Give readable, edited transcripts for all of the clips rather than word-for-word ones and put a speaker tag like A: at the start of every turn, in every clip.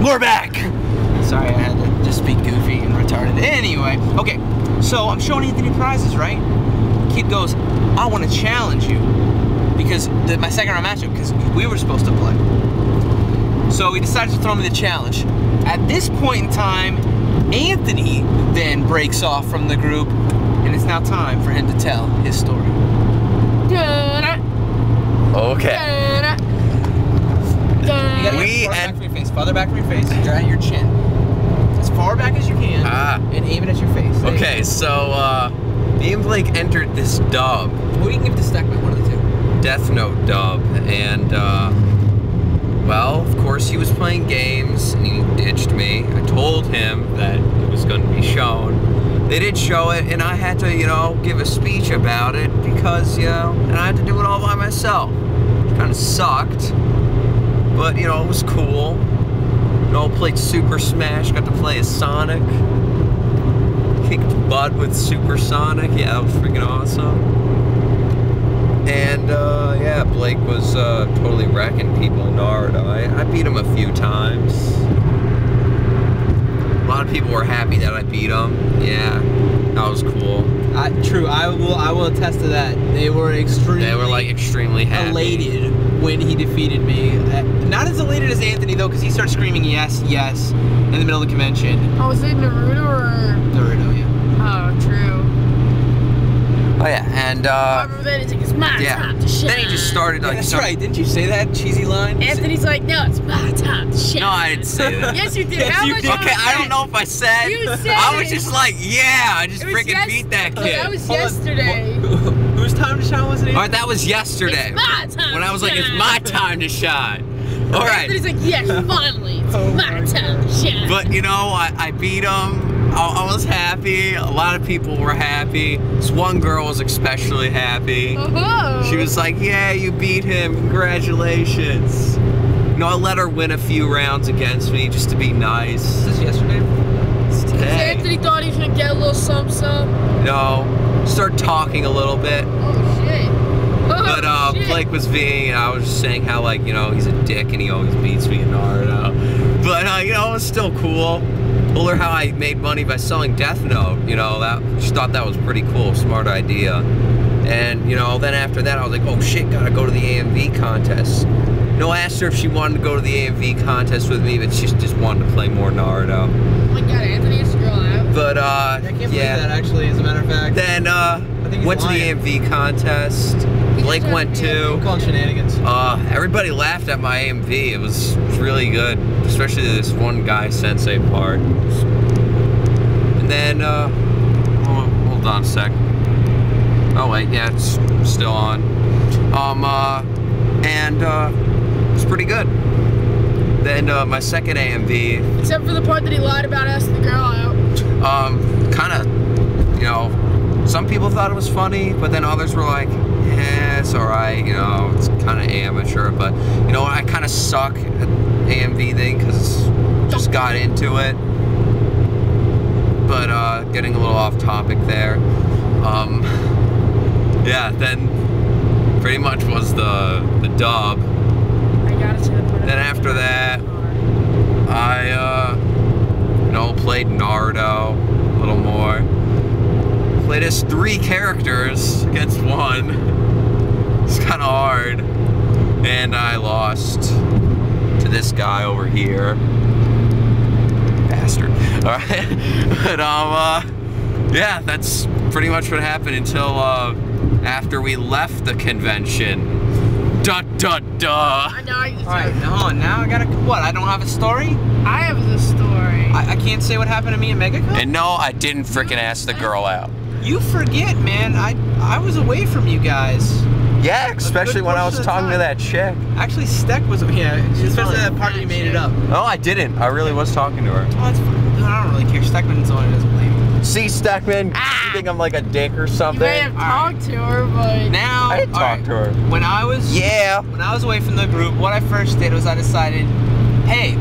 A: We're back! Sorry, I had to just speak goofy and retarded. Anyway, okay, so I'm showing Anthony prizes, right? Kid goes, I want to challenge you. Because my second round matchup, because we were supposed to play. So he decides to throw me the challenge. At this point in time, Anthony then breaks off from the group, and it's now time for him to tell his story.
B: Okay.
A: You gotta get back from your face. Farther back from your face. Dry your chin. As far back as you can. And aim it at your face.
B: Okay, so me and Blake entered this dub.
A: Well, you can give it to Stackman, one of the two.
B: Death Note dub, and well, of course he was playing games and he ditched me. I told him that it was going to be shown. They did show it, and I had to, you know, give a speech about it because, you know, and I had to do it all by myself. It kind of sucked, but, you know, it was cool. You know, played Super Smash, got to play as Sonic. Kicked butt with Super Sonic. Yeah, that was freaking awesome. And, yeah, Blake was totally wrecking people in Naruto. I beat him a few times. A lot of people were happy that I beat him. Yeah, that was cool.
A: True, I will attest to that. They were
B: extremely happy.
A: Elated when he defeated me. Not as elated as Anthony, though, because he started screaming yes, yes in the middle of the convention.
C: Oh, was it Naruto or?
A: Naruto, yeah.
C: Oh, true.
B: Oh yeah, and
C: then it's like, it's my time to shine.
B: Then he just started like.
A: Yeah, that's right. Didn't you say that cheesy line?
C: Anthony's like, no, it's my time to shine.
B: No, I didn't say that.
C: Yes, you did.
A: Yes,
C: How
A: you
C: much
A: did.
B: Okay, I don't know if I said.
C: You said
B: I was just like, yeah, I just freaking beat that kid.
C: That was yesterday.
A: Whose time to shine was it?
B: Alright, that was yesterday.
C: It's my time.
B: When I was like, it's my time to shine. Alright.
C: Anthony's like, yes, finally, it's my time to shine.
B: But you know, I beat him. I was happy. A lot of people were happy. This one girl was especially happy. She was like, yeah, you beat him. Congratulations. You know, I let her win a few rounds against me just to be nice.
A: Was this yesterday?
B: It's today.
C: Anthony thought he was going to get a little something.
B: No. Start talking a little bit.
C: Oh, shit.
B: But Blake was being, I was just saying how, like, you know, he's a dick and he always beats me in Naruto. But, you know, it was still cool. Told her how I made money by selling Death Note, you know, just thought that was pretty cool, smart idea. And, you know, then after that I was like, oh shit, gotta go to the AMV contest. You know, I asked her if she wanted to go to the AMV contest with me, but she just wanted to play more Naruto.
C: Oh my god, Anthony is a girl out.
B: But,
A: I can't believe that, actually, as a matter of fact.
B: Then, went to the AMV contest. Blake went too.
A: I'm calling shenanigans.
B: Everybody laughed at my AMV. It was really good, especially this one guy sensei part. And then, hold on a sec. Oh wait, yeah, it's still on. It's pretty good. Then my second AMV.
C: Except for the part that he lied about asking the girl out.
B: Kind of, you know, some people thought it was funny, but then others were like, yeah, it's alright, you know, it's kind of amateur, but, you know, I kind of suck at AMV thing, because just got into it. But, getting a little off topic there. Yeah, then pretty much was the dub. Then after that, I, you know, played Naruto a little more. Played as 3 characters against 1. It's kind of hard. And I lost to this guy over here. Bastard. Alright. But, yeah, that's pretty much what happened until, after we left the convention. Alright,
A: now I gotta, what, I don't have a story?
C: I have the story.
A: I can't say what happened to me in Megacon?
B: And no, I didn't freaking ask the girl out.
A: You forget, man. I was away from you guys.
B: Yeah, especially when I was talking to that chick.
A: Actually, Steck was, yeah, especially that part you made it up.
B: No, I didn't. I really was talking to her.
A: Oh, that's fine. I don't really care. Steckman's the one who doesn't blame me.
B: See, Steckman, you think I'm like a dick or something?
C: You may have talked to her, but...
A: Now,
B: I didn't talk to her.
A: When I was away from the group, what I first did was I decided, hey,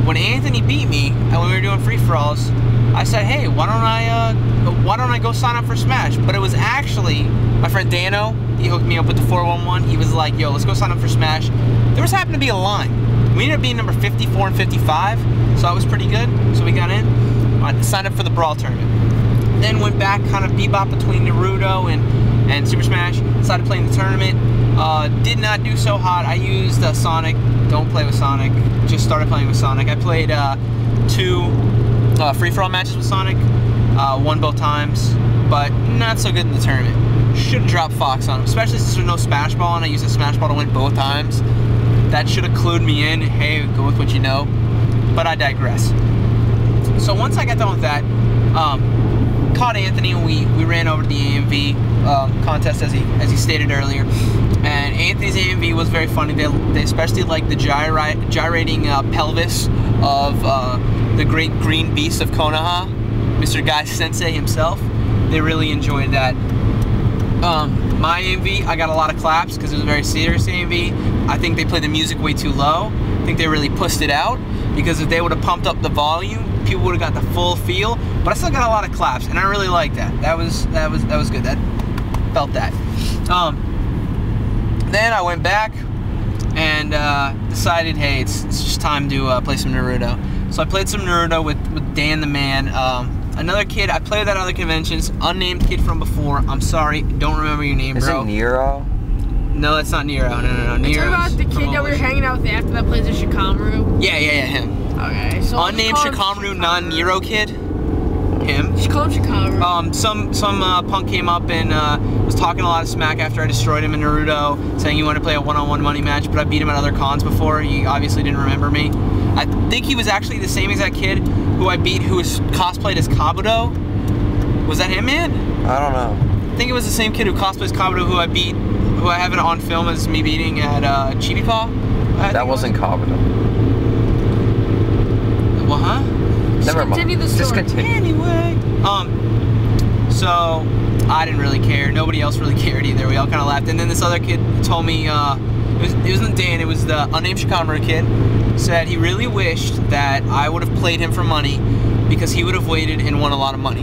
A: when Anthony beat me and when we were doing free-for-alls, I said, hey, why don't I go sign up for Smash? But it was actually my friend Dano. He hooked me up with the 411. He was like, yo, let's go sign up for Smash. There was happened to be a line. We ended up being number 54 and 55, so that was pretty good. So we got in. I signed up for the Brawl tournament. Then went back, kind of bebop between Naruto and Super Smash. Decided to play in the tournament. Did not do so hot. I used Sonic. Don't play with Sonic. Just started playing with Sonic. I played 2 free-for-all matches with Sonic. Won both times, but not so good in the tournament. Should have dropped Fox on him, especially since there's no Smash Ball, and I used a Smash Ball to win both times. That should have clued me in. Hey, go with what you know. But I digress. So once I got done with that, caught Anthony and we ran over to the AMV contest as he stated earlier. And Anthony's AMV was very funny. They especially liked the gyrating pelvis of the great green beast of Konoha, Mr. Guy Sensei himself. They really enjoyed that. My AMV, I got a lot of claps because it was a very serious AMV. I think they played the music way too low. I think they really pushed it out, because if they would have pumped up the volume, people would have got the full feel. But I still got a lot of claps, and I really liked that. That was good. That felt that. Then I went back and decided, hey, it's just time to play some Naruto. So I played some Naruto with Dan the Man. Another kid, I played at other conventions, unnamed kid from before. I'm sorry, don't remember your name, bro.
B: Is it Nero?
A: No, that's not Nero. No.
C: You're talking about the kid that we were hanging out with after that plays the Shikamaru?
A: Yeah, him.
C: Okay, so
A: unnamed Shikamaru, non-Nero kid. Him.
C: Just call him Shikamaru.
A: Some punk came up and was talking a lot of smack after I destroyed him in Naruto, saying he wanted to play a one-on-one money match, but I beat him at other cons before. He obviously didn't remember me. I think he was actually the same exact kid who I beat, who was cosplayed as Kabuto. Was that him, man?
B: I don't know.
A: I think it was the same kid who cosplays Kabuto who I beat, who I have it on film as me beating at Chibi Paw.
B: That wasn't Kabuto.
A: Well, huh?
B: Never mind.
C: Continue the story.
B: Just continue.
A: Anyway, so I didn't really care. Nobody else really cared either. We all kind of laughed. And then this other kid told me, it wasn't Dan, it was the unnamed Shikamaru kid, said he really wished that I would have played him for money because he would have waited and won a lot of money.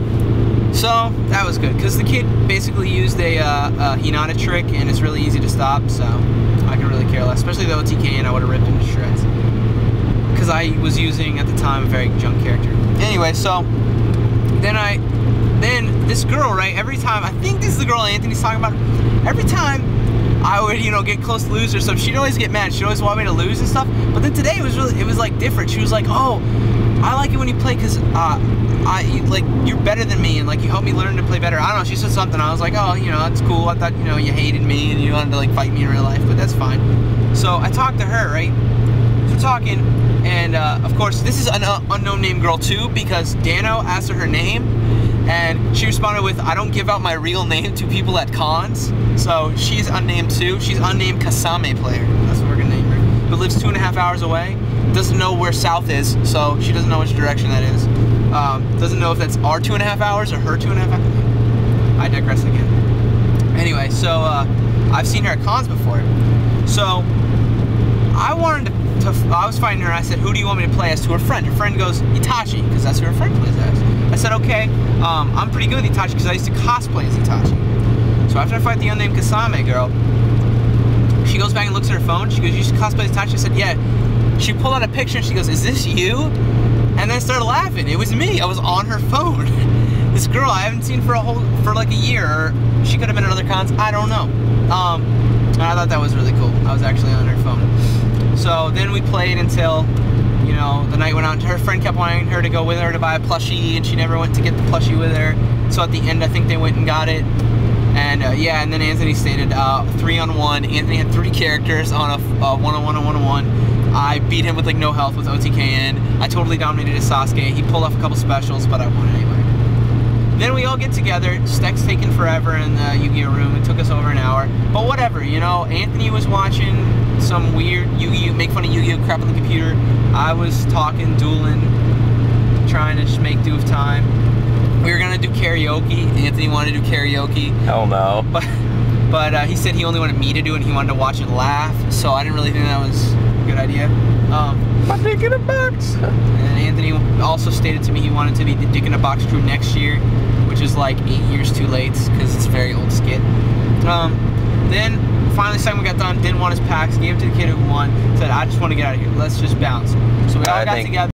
A: So that was good, because the kid basically used a Hinata trick, and it's really easy to stop, so I could really care less. Especially the OTK, and I would have ripped him to shreds. Because I was using, at the time, a very junk character. Anyway, so then this girl, right, every time, I think this is the girl Anthony's talking about, every time I would, get close to lose or something, she'd always get mad. She'd always want me to lose and stuff. But then today it was like different. She was like, oh, I like it when you play because you're better than me, and like you help me learn to play better. I don't know, she said something. I was like, oh, that's cool. I thought, you hated me and you wanted to like fight me in real life, but that's fine. So I talked to her, right? So we're talking, and of course this is an unknown name girl too, because Dano asked her name, and she responded with, I don't give out my real name to people at cons. So she's unnamed too. She's unnamed Kasame player. That's what we're gonna name her. Who lives 2.5 hours away. Doesn't know where south is, so she doesn't know which direction that is. Doesn't know if that's our 2.5 hours or her 2.5 hours. I digress again. Anyway, so I've seen her at cons before. So I wanted I was fighting her. I said, who do you want me to play as, to her friend? Her friend goes, Itachi, because that's who her friend plays as. I said, okay, I'm pretty good with Itachi because I used to cosplay as Itachi. So after I fight the unnamed Kasame girl, she goes back and looks at her phone. She goes, you used to cosplay as Itachi? I said, yeah. She pulled out a picture and she goes, is this you? And then I started laughing. It was me. I was on her phone. This girl I haven't seen for like a year. Or she could have been at other cons. I don't know. And I thought that was really cool. I was actually on her phone. So then we played until, the night went out, and her friend kept wanting her to go with her to buy a plushie, and she never went to get the plushie with her. So at the end, I think they went and got it. And yeah, and then Anthony stated 3-on-1. Anthony had 3 characters on a 1-on-1 and 1-on-1. I beat him with like no health with OTKN. I totally dominated his Sasuke. He pulled off a couple specials, but I won anyway. Then we all get together. Steck's taking forever in the Yu-Gi-Oh room. It took us over an hour. But whatever, Anthony was watching some weird Yu-Gi-Oh, make fun of Yu-Gi-Oh crap on the computer. I was talking, dueling, trying to just make do of time. We were gonna do karaoke. Anthony wanted to do karaoke.
B: Hell no.
A: But he said he only wanted me to do it and he wanted to watch and laugh. So I didn't really think that was a good idea.
B: My dick in a box.
A: And Anthony also stated to me he wanted to be the Dick in a Box crew next year, which is like 8 years too late because it's a very old skit. Then finally, the segment got done. Didn't want his packs. Gave it to the kid who won. Said, I just want to get out of here. Let's just bounce. So we all got together.